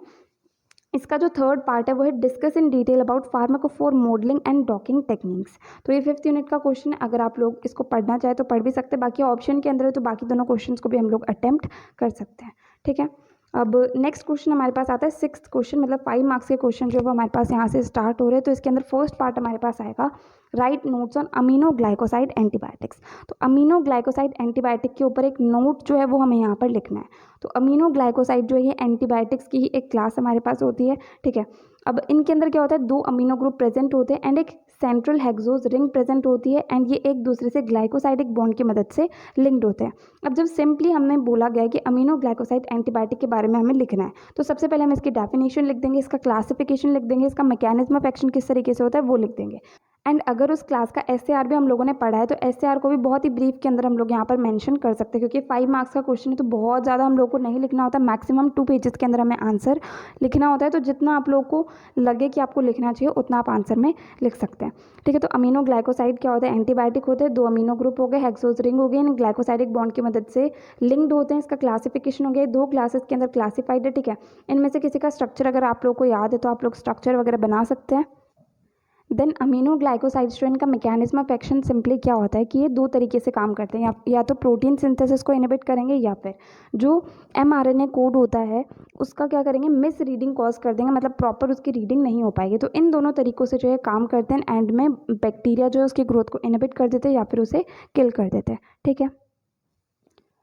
इसका जो थर्ड पार्ट है वो है discuss in detail about pharmacophore modelling and docking techniques. तो ये 5th यूनिट का क्वेश्चन है, अगर आप लोग इसको पढ़ना चाहे तो पढ़ भी सकते हैं, बाकी ऑप्शन के अंदर है तो बाकी दोनों क्वेश्चंस को भी हम लोग अटेम्प्ट कर सकते हैं। ठीक है, अब नेक्स्ट क्वेश्चन हमारे पास आता है 6th क्वेश्चन, मतलब 5 मार्क्स के क्वेश्चन जो वो हमारे पास यहाँ से स्टार्ट हो रहे हैं। तो इसके अंदर फर्स्ट पार्ट हमारे पास आएगा right notes on amino glycoside antibiotics. तो अमीनो ग्लाइकोसाइड एंटीबायोटिक के ऊपर एक नोट जो है वो हमें यहाँ पर लिखना है। तो अमीनो ग्लाइकोसाइड जो है ये एंटीबायोटिक्स की ही एक क्लास हमारे पास होती है। ठीक है, अब इनके अंदर क्या होता है, 2 अमीनो ग्रुप प्रेजेंट होते हैं एंड एक सेंट्रल हेक्सोज रिंग प्रेजेंट होती है एंड ये एक दूसरे से ग्लाइकोसाइडिक बॉन्ड की मदद से लिंक्ड होते हैं। अब जब सिंपली हमने बोला गया कि अमीनो ग्लाइकोसाइड एंटीबायोटिक के बारे में हमें लिखना है तो सबसे पहले हम इसकी डेफिनेशन लिख देंगे, इसका क्लासिफिकेशन लिख देंगे, इसका मैकेनिज्म ऑफ एक्शन किस तरीके से होता है वो लिख देंगे। एंड अगर उस क्लास का SAR भी हम लोगों ने पढ़ा है तो SAR को भी बहुत ही ब्रीफ के अंदर हम लोग यहाँ पर मेंशन कर सकते हैं, क्योंकि 5 मार्क्स का क्वेश्चन है तो बहुत ज़्यादा हम लोग को नहीं लिखना होता, मैक्सिमम 2 पेजेस के अंदर हमें आंसर लिखना होता है। तो जितना आप लोग को लगे कि आपको लिखना चाहिए उतना आप आंसर में लिख सकते हैं। ठीक है, तो अमीनो ग्लाइकोसाइड क्या होता है, एंटीबायोटिक होते हैं, 2 अमीनो ग्रुप हो गए, हेक्सोज रिंग हो गई, ग्लाइकोसाइडिक बॉन्ड की मदद से लिंक्ड होते हैं। इसका क्लासिफिकेशन हो गया, 2 क्लासेस के अंदर क्लासिफाइड है। ठीक है, इनमें से किसी का स्ट्रक्चर अगर आप लोग को याद है तो आप लोग स्ट्रक्चर वगैरह बना सकते हैं। देन अमीनो ग्लाइकोसाइड्स जो इनका मैकेनिज्म ऑफ एक्शन सिंपली क्या होता है कि ये 2 तरीके से काम करते हैं, या तो प्रोटीन सिंथेसिस को इनहिबिट करेंगे या फिर जो mRNA कोड होता है उसका क्या करेंगे, मिस रीडिंग कॉज कर देंगे, मतलब प्रॉपर उसकी रीडिंग नहीं हो पाएगी। तो इन दोनों तरीक़ों से जो है काम करते हैं, एंड में बैक्टीरिया जो है उसकी ग्रोथ को इनहिबिट कर देते हैं या फिर उसे किल कर देते हैं। ठीक है,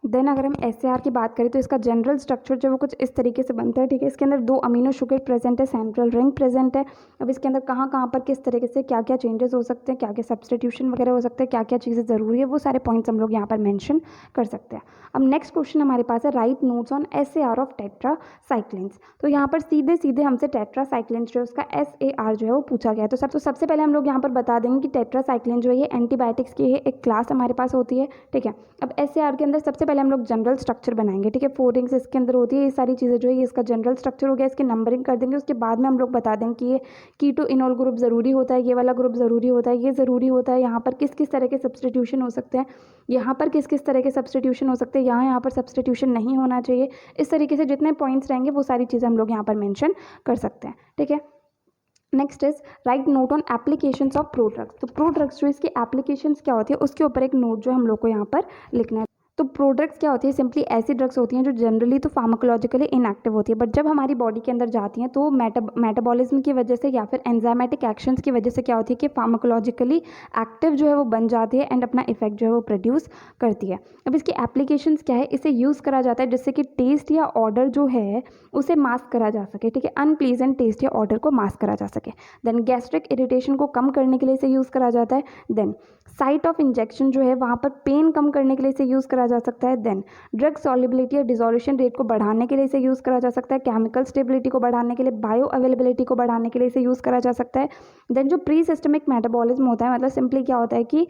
देन अगर हम SAR की बात करें तो इसका जनरल स्ट्रक्चर जो वो कुछ इस तरीके से बनता है। ठीक है, इसके अंदर 2 अमीनो शुगर प्रेजेंट है, सेंट्रल रिंग प्रेजेंट है। अब इसके अंदर कहाँ कहाँ पर किस तरीके से क्या क्या चेंजेस हो सकते हैं, क्या क्या सब्सटीट्यूशन वगैरह हो सकते हैं, क्या क्या चीज़ें ज़रूरी है, वो सारे पॉइंट्स हम लोग यहाँ पर मेंशन कर सकते हैं। अब नेक्स्ट क्वेश्चन हमारे पास है right notes on SAR of tetracyclines. तो यहाँ पर सीधे सीधे हमसे टेट्रासाइक्लिन्स जो है उसका SAR जो है वो पूछा गया है। तो सबसे पहले हम लोग यहाँ पर बता देंगे कि टेट्रासाइक्लिन जो है ये एंटीबायोटिक्स की एक क्लास हमारे पास होती है। ठीक है, अब SAR के अंदर सबसे पहले हम लोग जनरल स्ट्रक्चर बनाएंगे। ठीक है, 4 रिंग्स इसके अंदर होती है, ये सारी चीज़ें जो है ये इसका जनरल स्ट्रक्चर हो गया, इसकी नंबरिंग कर देंगे। उसके बाद में हम लोग बता देंगे कि ये कीटो इनोल ग्रुप ज़रूरी होता है, ये वाला ग्रुप ज़रूरी होता है, ये ज़रूरी होता है, यहाँ पर किस किस तरह के सब्सटीट्यूशन हो सकते हैं, यहाँ पर किस किस तरह के सब्सटीट्यूशन हो सकते हैं, यहाँ पर सब्सटीट्यूशन नहीं होना चाहिए। इस तरीके से जितने पॉइंट्स रहेंगे वो सारी चीज़ें हम लोग यहाँ पर मेंशन कर सकते हैं। ठीक है, next is write note on applications of prodrugs. तो प्रोड्रग्स जो इसकी एप्लीकेशंस क्या होती है उसके ऊपर एक नोट जो हम लोग को यहाँ पर लिखना है। तो प्रोड्रग्स क्या होती है, सिंपली ऐसी ड्रग्स होती हैं जो जनरली तो फार्माकोलॉजिकली इनएक्टिव होती है, बट जब हमारी बॉडी के अंदर जाती हैं तो मेटाबॉलिज्म की वजह से या फिर एंजाइमेटिक एक्शंस की वजह से क्या होती है कि फार्माकोलॉजिकली एक्टिव जो है वो बन जाती है एंड अपना इफेक्ट जो है वो प्रोड्यूस करती है। अब इसकी एप्लीकेशंस क्या है, इसे यूज़ करा जाता है जिससे कि टेस्ट या ऑर्डर जो है उसे मास्क करा जा सके। ठीक है, अनप्लीजेंट टेस्ट या ऑर्डर को मास्क करा जा सके। देन गैस्ट्रिक इरिटेशन को कम करने के लिए इसे यूज़ करा जाता है। देन साइट ऑफ इंजेक्शन जो है वहाँ पर पेन कम करने के लिए इसे यूज़ करा जा सकता है। देन ड्रग सॉल्युबिलिटी या डिसोल्यूशन रेट को बढ़ाने के लिए इसे यूज़ करा जा सकता है। केमिकल स्टेबिलिटी को बढ़ाने के लिए, बायो अवेलेबिलिटी को बढ़ाने के लिए इसे यूज़ करा जा सकता है। देन जो प्री सिस्टमिक मेटाबॉलिज्म होता है, मतलब सिंपली क्या होता है कि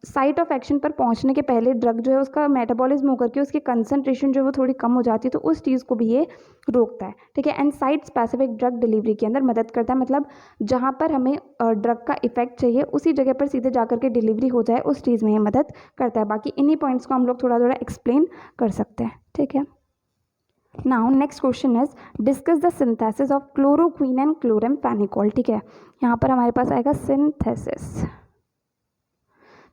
साइट ऑफ एक्शन पर पहुंचने के पहले ड्रग जो है उसका मेटाबॉलिज्म होकर के उसकी कंसंट्रेशन जो है वो थोड़ी कम हो जाती है, तो उस चीज़ को भी ये रोकता है। ठीक है। And site specific drug delivery के अंदर मदद करता है, मतलब जहाँ पर हमें ड्रग का इफेक्ट चाहिए उसी जगह पर सीधे जाकर के डिलीवरी हो जाए, उस चीज़ में ये मदद करता है। बाकी इन्हीं पॉइंट्स को हम लोग थोड़ा थोड़ा एक्सप्लेन कर सकते हैं। ठीक है। Now next question is discuss the synthesis of chloroquine and chloramphenicol. ठीक है, यहाँ पर हमारे पास आएगा सिंथेसिस।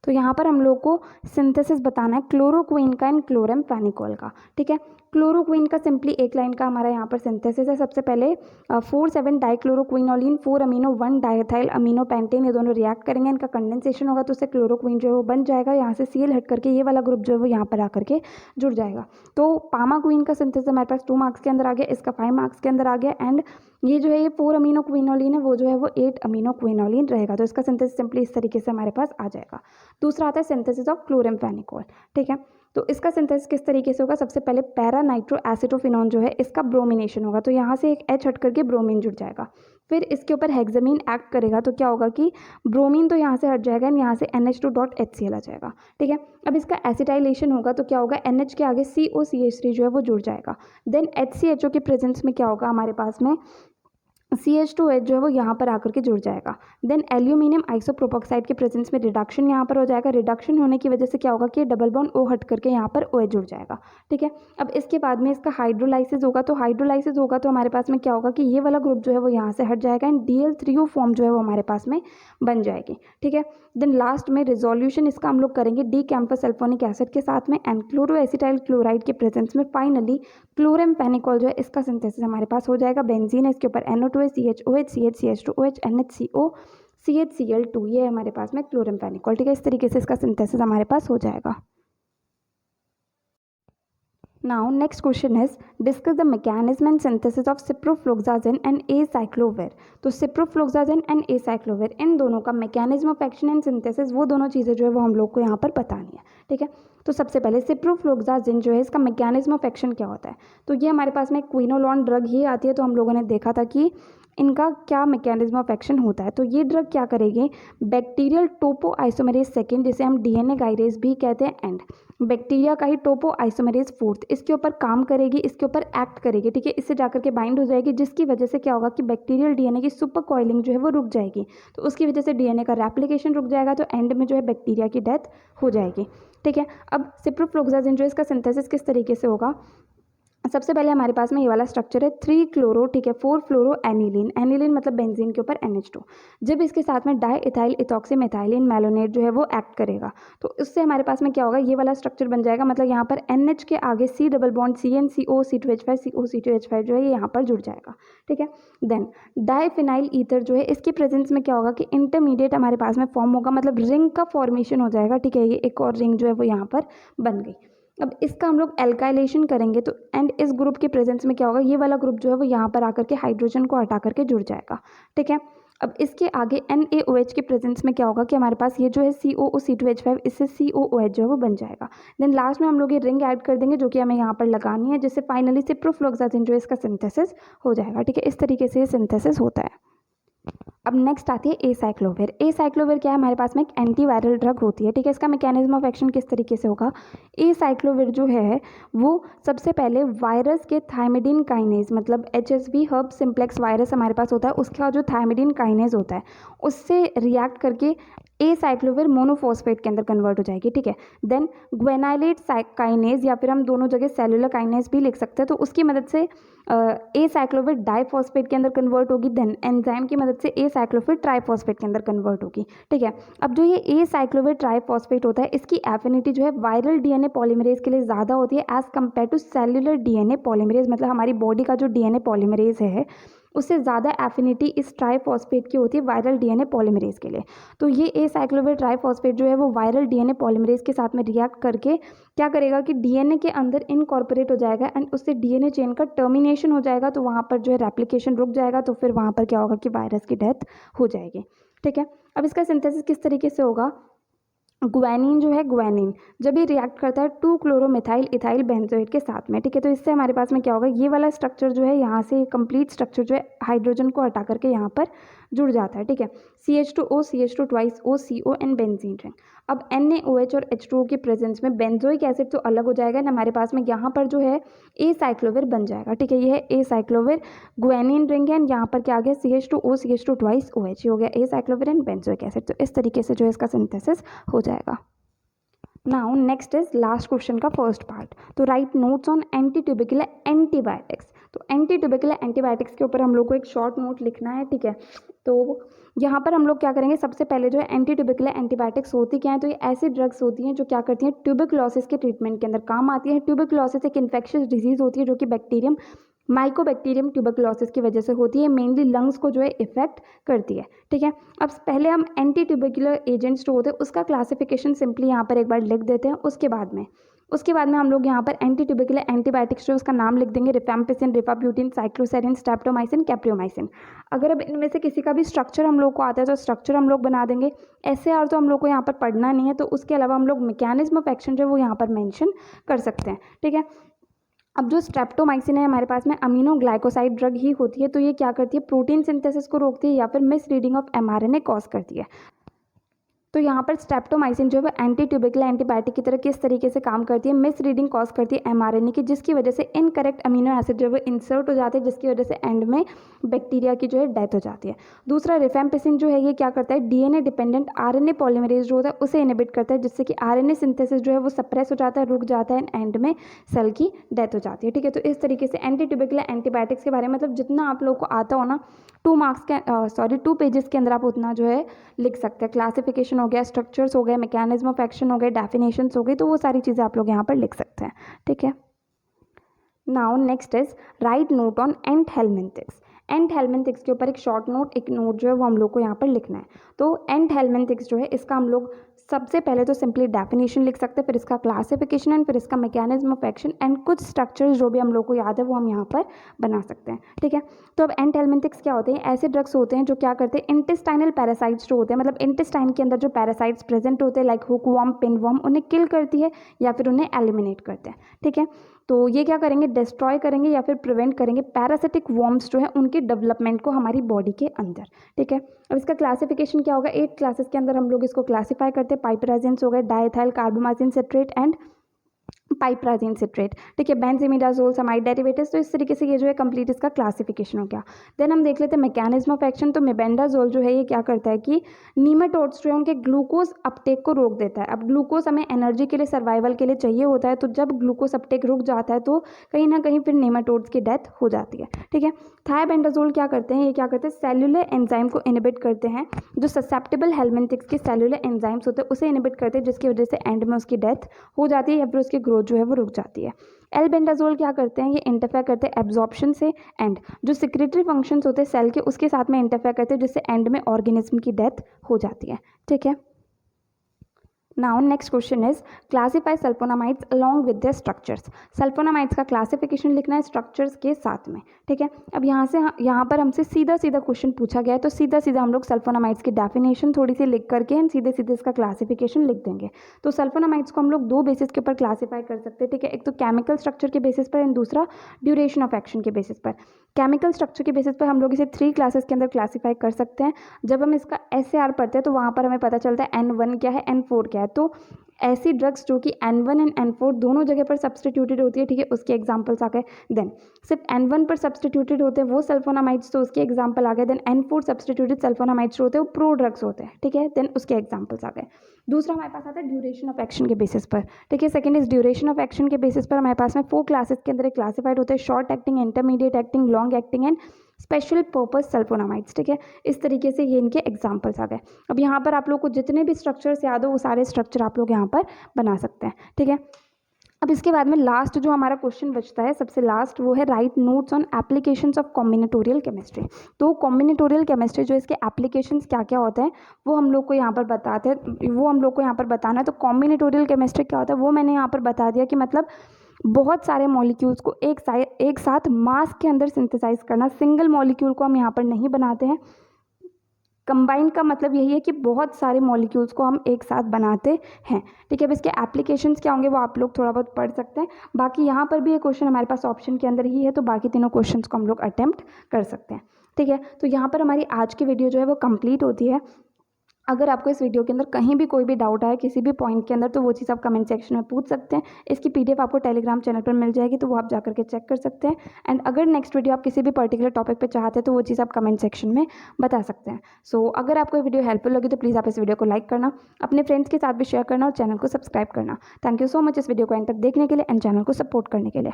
तो यहाँ पर हम लोग को सिंथेसिस बताना है क्लोरोक्वीन का एंड क्लोरेम्फेनिकोल का। ठीक है, क्लोरोक्वीन का सिंपली एक लाइन का हमारा यहाँ पर सिंथेसिस है। सबसे पहले 4,7 डाइक्लोरोक्विनोलिन 4 अमीनो 1 डाइथाइल अमीनो पेंटेन, ये दोनों रिएक्ट करेंगे, इनका कंडेंसेशन होगा तो उससे क्लोरोक्वीन जो है वो बन जाएगा। यहाँ से सीएल हट करके ये वाला ग्रुप जो है वो यहाँ पर आकर के जुड़ जाएगा। तो पामाक्वीन का सिंथेसिस हमारे पास 2 मार्क्स के अंदर आ गया, इसका 5 मार्क्स के अंदर आ गया। एंड ये जो है ये 4 अमीनो क्विनोलिन है, वो जो है वो 8 अमीनो क्विनोलिन रहेगा। तो इसका सिंथेसिस सिंपली इस तरीके से हमारे पास आ जाएगा। दूसरा आता है सिंथेसिस ऑफ क्लोरेम्फेनिकोल। ठीक है, तो इसका सिंथेसिस किस तरीके से होगा? सबसे पहले पैरा नाइट्रो एसिटोफिनॉन जो है इसका ब्रोमिनेशन होगा, तो यहाँ से एक H हट करके ब्रोमीन जुड़ जाएगा। फिर इसके ऊपर हेक्सामीन एक्ट करेगा, तो क्या होगा कि ब्रोमीन तो यहाँ से हट जाएगा एंड यहाँ से NH2.HCl आ जाएगा। ठीक है, अब इसका एसिटाइलेशन होगा तो क्या होगा, NH के आगे COCH3 जो है वो जुड़ जाएगा। देन HCHO के प्रेजेंस में क्या होगा हमारे पास में CH2H जो है वो यहाँ पर आकर के जुड़ जाएगा। देन एल्यूमिनियम आइसोप्रोपोक्साइड के प्रेजेंस में रिडक्शन यहाँ पर हो जाएगा। रिडक्शन होने की वजह से क्या होगा कि डबल बॉन्ड O हट करके यहाँ पर OH जुड़ जाएगा। ठीक है, अब इसके बाद में इसका हाइड्रोलाइसिस होगा, तो हाइड्रोलाइसिस होगा तो हमारे पास में क्या होगा कि ये वाला ग्रुप जो है वो यहाँ से हट जाएगा एंड DL3O फॉर्म जो है वो हमारे पास में बन जाएगी। ठीक है, देन लास्ट में रिजोल्यूशन इसका हम लोग करेंगे डी कैम्फर सल्फोनिक एसिड के साथ में एंड क्लोरोएसिटाइल क्लोराइड के प्रेजेंस में फाइनली क्लोरेम्फेनिकोल जो है इसका सिंथेसिस हमारे पास हो जाएगा। बेंजीन है, इसके ऊपर NO2 है, CHOH, CH, CH2OH, NHCO, CHCl2, ये हमारे पास में क्लोरेम्फेनिकोल। ठीक है, इस तरीके से इसका सिंथेसिस हमारे पास हो जाएगा। Now next question is discuss the mechanism and synthesis of ciprofloxacin and acyclovir। तो ciprofloxacin and acyclovir इन दोनों का mechanism of action and synthesis वो दोनों चीज़ें जो है वो हम लोग को यहाँ पर बतानी है। ठीक है, तो सबसे पहले ciprofloxacin जो है इसका mechanism of action क्या होता है? तो ये हमारे पास में क्विनोलॉन ड्रग ही आती है, तो हम लोगों ने देखा था कि इनका क्या मैकेनिज्म ऑफ एक्शन होता है। तो ये ड्रग क्या करेगी, बैक्टीरियल टोपो आइसोमेरेज सेकेंड, जिसे हम DNA गाइरेज भी कहते हैं, एंड बैक्टीरिया का ही टोपो आइसोमेरेज फोर्थ, इसके ऊपर काम करेगी, इसके ऊपर एक्ट करेगी। ठीक है, इससे जाकर के बाइंड हो जाएगी, जिसकी वजह से क्या होगा कि बैक्टीरियल DNA की सुपर कॉइलिंग जो है वो रुक जाएगी। तो उसकी वजह से DNA का रेप्लिकेशन रुक जाएगा, तो एंड में जो है बैक्टीरिया की डेथ हो जाएगी। ठीक है, अब सिप्रोफ्लोक्सासिन जो है इसका सिंथेसिस किस तरीके से होगा? सबसे पहले हमारे पास में ये वाला स्ट्रक्चर है 3 क्लोरो, ठीक है, 4 फ्लोरो एनिलीन, एनिलीन मतलब बेंजीन के ऊपर NH2। जब इसके साथ में di ethyl ethoxy methylene malonate जो है वो एक्ट करेगा, तो उससे हमारे पास में क्या होगा, ये वाला स्ट्रक्चर बन जाएगा। मतलब यहाँ पर NH के आगे C double bond CnCO C2H5 CO C2H5 जो है यहाँ पर जुड़ जाएगा। ठीक है, देन डाईफिनाइल ईथर जो है इसके प्रेजेंस में क्या होगा कि इंटरमीडिएट हमारे पास में फॉर्म होगा, मतलब रिंग का फॉर्मेशन हो जाएगा। ठीक है, ये एक और रिंग जो है वो यहाँ पर बन गई। अब इसका हम लोग एल्काइलेशन करेंगे, तो एंड इस ग्रुप के प्रेजेंस में क्या होगा, ये वाला ग्रुप जो है वो यहाँ पर आकर के हाइड्रोजन को हटा करके जुड़ जाएगा। ठीक है, अब इसके आगे NaOH के प्रेजेंस में क्या होगा कि हमारे पास ये जो है COO C2H5, इससे COOH जो है वो बन जाएगा। देन लास्ट में हम लोग ये रिंग ऐड कर देंगे जो कि हमें यहाँ पर लगानी है, जिससे फाइनली सिप्रोफ्लोक्सासिन जो है इसका सिंथेसिस हो जाएगा। ठीक है, इस तरीके से ये सिंथेसिस होता है। अब नेक्स्ट आती है एसाइक्लोविर। एसाइक्लोविर क्या है, हमारे पास में एक एंटीवायरल ड्रग होती है। ठीक है, इसका मैकेनिज्म ऑफ एक्शन किस तरीके से होगा? एसाइक्लोविर जो है वो सबसे पहले वायरस के थायमिडिन काइनेज, मतलब HSV हर्ब सिम्प्लेक्स वायरस हमारे पास होता है, उसका जो थायमिडिन काइनेज होता है उससे रिएक्ट करके एसाइक्लोविर मोनोफॉस्फेट के अंदर कन्वर्ट हो जाएगी। ठीक है, देन ग्वेनाइलेट काइनेज, या फिर हम दोनों जगह सेलुलर काइनेज भी लिख सकते हैं, तो उसकी मदद से एसाइक्लोविर डाइफॉस्फेट के अंदर कन्वर्ट होगी। देन एंजाइम की मदद से एसाइक्लोविर ट्राइफॉस्फेट के अंदर कन्वर्ट होगी। ठीक है, अब जो ये एसाइक्लोविर ट्राइफॉस्फेट होता है इसकी एफिनिटी जो है वायरल DNA पॉलीमरेज के लिए ज़्यादा होती है as compare to cellular DNA polymerase, मतलब हमारी बॉडी का जो DNA पॉलीमरेज है उससे ज़्यादा एफिनिटी इस ट्राइफॉस्फेट की होती है वायरल DNA पॉलीमरेज के लिए। तो ये एसाइक्लोविर ट्राइफॉस्फेट जो है वो वायरल DNA पॉलीमरेज के साथ में रिएक्ट करके क्या करेगा कि DNA के अंदर इनकॉर्पोरेट हो जाएगा एंड उससे DNA चेन का टर्मिनेशन हो जाएगा, तो वहाँ पर जो है रेप्लिकेशन रुक जाएगा, तो फिर वहाँ पर क्या होगा कि वायरस की डेथ हो जाएगी। ठीक है, अब इसका सिंथेसिस किस तरीके से होगा? ग्वानिन जो है, ग्वानिन जब ये रिएक्ट करता है 2 क्लोरोमिथाइल इथाइल बेंजोएट के साथ में, ठीक है, तो इससे हमारे पास में क्या होगा, ये वाला स्ट्रक्चर जो है यहाँ से कंप्लीट स्ट्रक्चर जो है हाइड्रोजन को हटा करके यहाँ पर जुड़ जाता है, ठीक है। CH2O CH2 twice O CO and benzene ring. अब NaOH और H2O की प्रेजेंस में बेंजोइक एसिड तो अलग हो जाएगा ना, हमारे पास में यहाँ पर जो है ए साइक्लोविर बन जाएगा, ठीक है। ये है ए साइक्लोविर, ग्वानिन रिंग है, यहाँ पर क्या आ गया CH2O CH2 ट्वाइस OH, ये हो गया ए साइक्लोविर एंड बेंजोइक एसिड। तो इस तरीके से जो है इसका सिंथेसिस हो जाएगा। Now next is last question का फर्स्ट पार्ट, तो write notes on anti tubercular antibiotics. तो एंटी ट्यूबिकुलर एंटीबायोटिक्स के ऊपर हम लोग को एक शॉर्ट नोट लिखना है, ठीक है। तो यहाँ पर हम लोग क्या करेंगे, सबसे पहले जो है एंटी ट्यूबिकुलर एंटीबायोटिक्स होती क्या है, तो ये ऐसी ड्रग्स होती हैं जो क्या करती हैं, ट्यूबिकुलोसिस के ट्रीटमेंट के अंदर काम आती है। ट्यूबिकुलोसिस एक इन्फेक्शियस डिजीज होती है जो कि बैक्टीरियम माइकोबैक्टीरियम ट्यूबरकुलोसिस की वजह से होती है, मेनली लंग्स को जो है इफेक्ट करती है, ठीक है। अब पहले हम एंटी ट्यूबरकुलर एजेंट्स जो होते हैं उसका क्लासिफिकेशन सिंपली यहाँ पर एक बार लिख देते हैं। उसके बाद में हम लोग यहाँ पर एंटी ट्यूबरकुलर एंटीबायोटिक्स जो उसका नाम लिख देंगे, रिफैम्पिसिन, रिफाब्यूटिन, साइक्लोसेरिन, स्ट्रेप्टोमाइसिन, कैप्रियोमाइसिन। अगर अब इनमें से किसी का भी स्ट्रक्चर हम लोग को आता है तो स्ट्रक्चर हम लोग बना देंगे। SAR तो हम लोग को यहाँ पर पढ़ना नहीं है, तो उसके अलावा हम लोग मैकेनिज्म ऑफ एक्शन जो है वो यहाँ पर मेंशन कर सकते हैं, ठीक है। अब जो स्ट्रेप्टोमाइसिन है हमारे पास में अमीनो ग्लाइकोसाइड ड्रग ही होती है, तो ये क्या करती है, प्रोटीन सिंथेसिस को रोकती है या फिर miss reading of mRNA cause करती है। तो यहाँ पर स्ट्रेप्टोमाइसिन जो है एंटी ट्यूबिकुलर एंटीबायोटिक की तरह किस तरीके से काम करती है, मिस रीडिंग कॉज करती है mRNA की, जिसकी वजह से इनकरेक्ट अमीनो एसिड जो है इंसर्ट हो जाते हैं, जिसकी वजह से एंड में बैक्टीरिया की जो है डेथ हो जाती है। दूसरा रिफैम्पिसिन जो है ये क्या करता है, DNA डिपेंडेंट RNA पॉलीमरेज जो होता है उसे इनहिबिट करता है, जिससे कि RNA सिंथेसिस जो है वो सप्रेस हो जाता है, रुक जाता है, एंड में सेल की डेथ हो जाती है, ठीक है। तो इस तरीके से एंटी ट्यूबिकुलर एंटीबायोटिक्स के बारे में मतलब जितना आप लोग को आता हो ना 2 पेजेस के अंदर आप उतना जो है लिख सकते हैं। क्लासिफिकेशन हो गया, स्ट्रक्चर्स हो गए, मैकेनिज्म ऑफ एक्शन हो गए, डेफिनेशंस हो गई, तो वो सारी चीज़ें आप लोग यहाँ पर लिख सकते हैं, ठीक है। Now next is write note on anthelmintics. Anthelmintics के ऊपर एक शॉर्ट नोट, एक नोट जो है वो हम लोग को यहाँ पर लिखना है। तो एंट हेलमिंथिक्स जो है इसका हम लोग सबसे पहले तो सिंपली डेफिनेशन लिख सकते हैं, फिर इसका क्लासिफिकेशन एंड फिर इसका मैकेनिज्म ऑफ एक्शन एंड कुछ स्ट्रक्चर्स जो भी हम लोग को याद है वो हम यहाँ पर बना सकते हैं, ठीक है। तो अब एंट हेलमिंथिक्स क्या होते हैं, ऐसे ड्रग्स होते हैं जो क्या करते हैं, इंटेस्टाइनल पैरासाइट्स जो होते हैं, मतलब इंटेस्टाइन के अंदर जो पैरासाइट्स प्रेजेंट होते हैं लाइक हुकवर्म, पिनवर्म, उन्हें किल करती है या फिर उन्हें एलिमिनेट करते हैं, ठीक है। तो ये क्या करेंगे, डिस्ट्रॉय करेंगे या फिर प्रिवेंट करेंगे पैरासिटिक वर्म्स जो है उनके डेवलपमेंट को हमारी बॉडी के अंदर, ठीक है। अब इसका क्लासिफिकेशन क्या होगा, 8 क्लासेस के अंदर हम लोग इसको क्लासीफाई करते हैं। पाइपराजिन्स हो गए, डाइथाइल कार्बोमाजिन सिट्रेट एंड पाइपराजिन सिट्रेट, ठीक है, बेंजीमिडाजोल, समाइड डेरिवेटिव्स। तो इस तरीके से ये जो है कंप्लीट इसका क्लासिफिकेशन हो गया। देन हम देख लेते हैं मैकेनिज्म ऑफ एक्शन। तो मेबेंडाजोल जो है ये क्या करता है कि नीमाटोड्स जो है उनके ग्लूकोज अपटेक को रोक देता है। अब ग्लूकोज हमें एनर्जी के लिए, सर्वाइवल के लिए चाहिए होता है, तो जब ग्लूकोज अपटेक रुक जाता है तो कहीं ना कहीं फिर नीमाटोड्स की डेथ हो जाती है, ठीक है। थायाबेंडाजोल क्या करते हैं, ये क्या करते हैं, सेल्यूलर एंजाइम को इनहिबिट करते हैं, जो ससेप्टेबल हेलमिंथिक्स के सेल्यूलर एंजाइम्स होते हैं उसे इनहिबिट करते हैं, जिसकी वजह से एंड में उसकी डेथ हो जाती है या फिर उसकी ग्रोथ जो है वो रुक जाती है। एल्बेंडाजोल क्या करते हैं, ये इंटरफेयर करते हैं एब्जॉर्प्शन से एंड जो सिक्रेटरी फंक्शंस होते हैं सेल के उसके साथ में इंटरफेयर करते हैं, जिससे एंड में ऑर्गेनिज्म की डेथ हो जाती है, ठीक है। Now next question is classify sulphonamides along with their structures. Sulphonamides का क्लासिफिकेशन लिखना है स्ट्रक्चर्स के साथ में, ठीक है। अब यहाँ पर हमसे सीधा सीधा क्वेश्चन पूछा गया है, तो सीधा सीधा हम लोग सल्फोनामाइड्स की डेफिनेशन थोड़ी सी लिख करके एंड सीधे सीधे इसका क्लासिफिकेशन लिख देंगे। तो सल्फोनामाइड्स को हम लोग 2 बेसिस के ऊपर क्लासीफाई कर सकते हैं, ठीक है। एक तो केमिकल स्ट्रक्चर के बेसिस पर एंड दूसरा ड्यूरेशन ऑफ एक्शन के बेसिस पर। केमिकल स्ट्रक्चर के बेसिस पर हम लोग इसे 3 क्लासेस के अंदर क्लासीफाई कर सकते हैं। जब हम इसका SAR पढ़ते हैं तो वहाँ पर हमें पता चलता है N1 क्या है, N4 क्या है। तो ऐसी ड्रग्स जो कि N1 एंड N4 दोनों जगह पर सब्सटीट्यूटेड होती है, ठीक है, उसके एग्जांपल्स आ गए। देन सिर्फ N1 पर सब्सटीट्यूटेड होते हैं वो सल्फोनामाइड्स, तो उसके एग्जांपल आ गए। देन N4 सब्सटीट्यूटेड सल्फोनामाइड्स होते हैं वो प्रो ड्रग्स होते हैं, ठीक है, देन उसके एग्जांपल्स आ गए। दूसरा हमारे पास आता है ड्यूरेशन ऑफ एक्शन के बेसिस पर, ठीक है। Second is duration of action के बेसिस पर हमारे पास में 4 क्लासेस के अंदर क्लासिफाइड होते हैं, short acting, intermediate acting, long acting and special purpose sulphonamides, ठीक है। इस तरीके से ये इनके एग्जांपल्स आ गए। अब यहाँ पर आप लोग को जितने भी स्ट्रक्चर्स याद हो वो सारे स्ट्रक्चर आप लोग यहाँ पर बना सकते हैं, ठीक है। अब इसके बाद में लास्ट जो हमारा क्वेश्चन बचता है, सबसे लास्ट, वो है right notes on applications of combinatorial chemistry. तो कॉम्बिनेटोरियल केमिस्ट्री जो इसके एप्लीकेशंस क्या क्या होते हैं वो हम लोग को यहाँ पर बताते हैं, वो हम लोग को यहाँ पर बताना है। तो कॉम्बिनेटोरियल केमिस्ट्री क्या होता है वो मैंने यहाँ पर बता दिया कि मतलब बहुत सारे मॉलिक्यूल्स को एक साथ मास के अंदर सिंथेसाइज करना। सिंगल मॉलिक्यूल को हम यहाँ पर नहीं बनाते हैं, कंबाइन का मतलब यही है कि बहुत सारे मॉलिक्यूल्स को हम एक साथ बनाते हैं। ठीक है, अब इसके एप्लीकेशंस क्या होंगे वो आप लोग थोड़ा बहुत पढ़ सकते हैं। बाकी यहाँ पर भी ये क्वेश्चन हमारे पास ऑप्शन के अंदर ही है, तो बाकी तीनों क्वेश्चंस को हम लोग अटेम्प्ट कर सकते हैं। ठीक है, तो यहाँ पर हमारी आज की वीडियो जो है वो कंप्लीट होती है। अगर आपको इस वीडियो के अंदर कहीं भी कोई भी डाउट आए किसी भी पॉइंट के अंदर, तो वो चीज़ आप कमेंट सेक्शन में पूछ सकते हैं। इसकी PDF आपको टेलीग्राम चैनल पर मिल जाएगी, तो वो आप जा करके चेक कर सकते हैं। एंड अगर नेक्स्ट वीडियो आप किसी भी पर्टिकुलर टॉपिक पे चाहते हैं तो वो चीज़ आप कमेंट सेक्शन में बता सकते हैं। सो अगर आपको ये वीडियो हेल्पफुल लगी तो प्लीज़ आप इस वीडियो को लाइक करना, अपने फ्रेंड्स के साथ भी शेयर करना और चैनल को सब्सक्राइब करना। थैंक यू सो मच इस वीडियो को एंड तक देखने के लिए एंड चैनल को सपोर्ट करने के लिए।